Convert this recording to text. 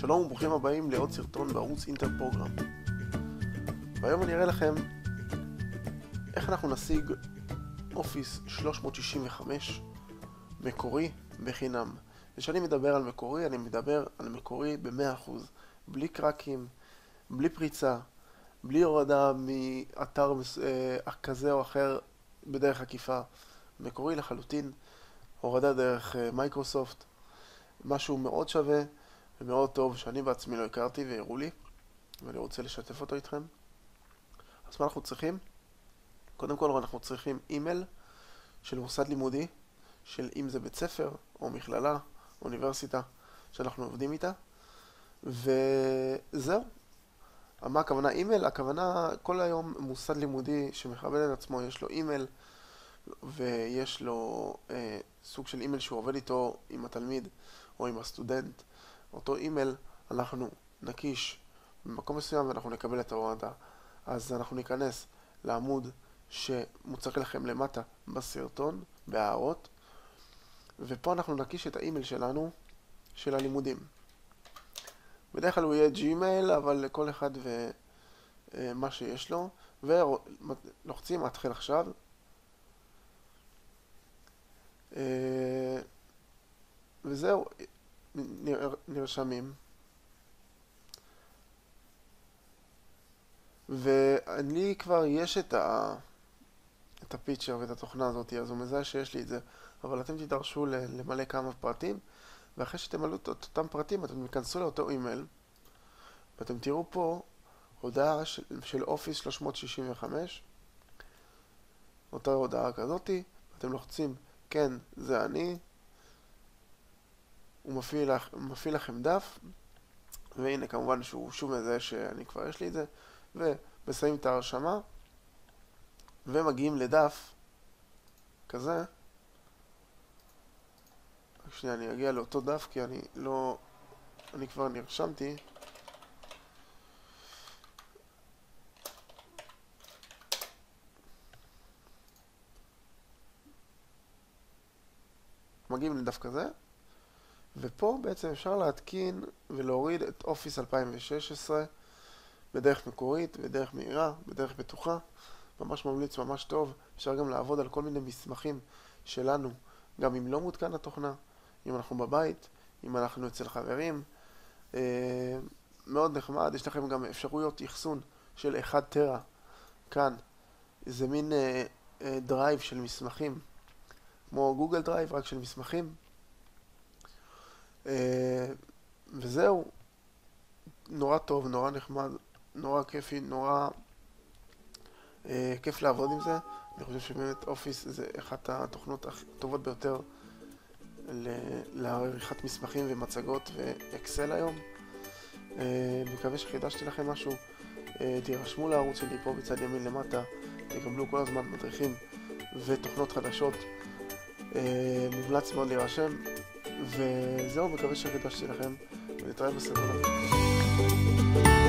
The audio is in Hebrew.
שלום וברוכים הבאים לעוד סרטון בערוץ אינטל פרוגרם. והיום אני אראה לכם איך אנחנו נשיג אופיס 365 מקורי בחינם. וכשאני מדבר על מקורי, אני מדבר על מקורי ב-100%, בלי קרקים, בלי פריצה, בלי הורדה מאתר כזה או אחר בדרך עקיפה. מקורי לחלוטין, הורדה דרך מייקרוסופט, משהו מאוד שווה ומאוד טוב שאני בעצמי לא הכרתי והראו לי, ואני רוצה לשתף אותו איתכם. אז מה אנחנו צריכים? קודם כל אנחנו צריכים אימייל של מוסד לימודי, של אם זה בית ספר או מכללה, אוניברסיטה, שאנחנו עובדים איתה, וזהו. מה הכוונה אימייל? הכוונה כל היום מוסד לימודי שמכבד את עצמו, יש לו אימייל, ויש לו סוג של אימייל שהוא עובד איתו עם התלמיד או עם הסטודנט. אותו אימייל אנחנו נקיש במקום מסוים ואנחנו נקבל את ההורדה. אז אנחנו ניכנס לעמוד שמוצג לכם למטה בסרטון, בהערות, ופה אנחנו נקיש את האימייל שלנו, של הלימודים. בדרך כלל הוא יהיה ג'ימייל, אבל לכל אחד ומה שיש לו, ולוחצים התחיל עכשיו. וזהו, נרשמים. ואני כבר יש את הפיצ'ר ואת התוכנה הזאת, אז הוא מזהה שיש לי את זה, אבל אתם תדרשו למלא כמה פרטים, ואחרי שתמלאו את אותם פרטים אתם יכנסו לאותו אימייל, ואתם תראו פה הודעה של אופיס 365, אותה הודעה כזאת, אתם לוחצים כן זה אני, הוא מפעיל לכם דף, והנה כמובן שהוא שוב מזהה שאני כבר יש לי את זה, ומסיים את ההרשמה, ומגיעים לדף כזה. שנייה, אני אגיע לאותו דף כי אני כבר נרשמתי. מגיעים לדף כזה, ופה בעצם אפשר להתקין ולהוריד את אופיס 2016 בדרך מקורית, בדרך מהירה, בדרך בטוחה. ממש ממליץ, ממש טוב. אפשר גם לעבוד על כל מיני מסמכים שלנו, גם אם לא מותקן התוכנה, אם אנחנו בבית, אם אנחנו אצל חברים. מאוד נחמד. יש לכם גם אפשרויות אחסון של 1 טרה כאן. זה מין דרייב של מסמכים, כמו גוגל דרייב, רק של מסמכים. וזהו, נורא טוב, נורא נחמד, נורא כיפי, נורא כיף לעבוד עם זה. אני חושב שבאמת אופיס זה אחת התוכנות הטובות ביותר לעריכת מסמכים ומצגות ואקסל היום. מקווה שחידשתי לכם משהו. תירשמו לערוץ שלי פה בצד ימין למטה, תקבלו כל הזמן מדריכים ותוכנות חדשות. מומלץ מאוד להירשם, וזהו, מקווה שחידשתי לכם, ונתראה בסרטון הבא.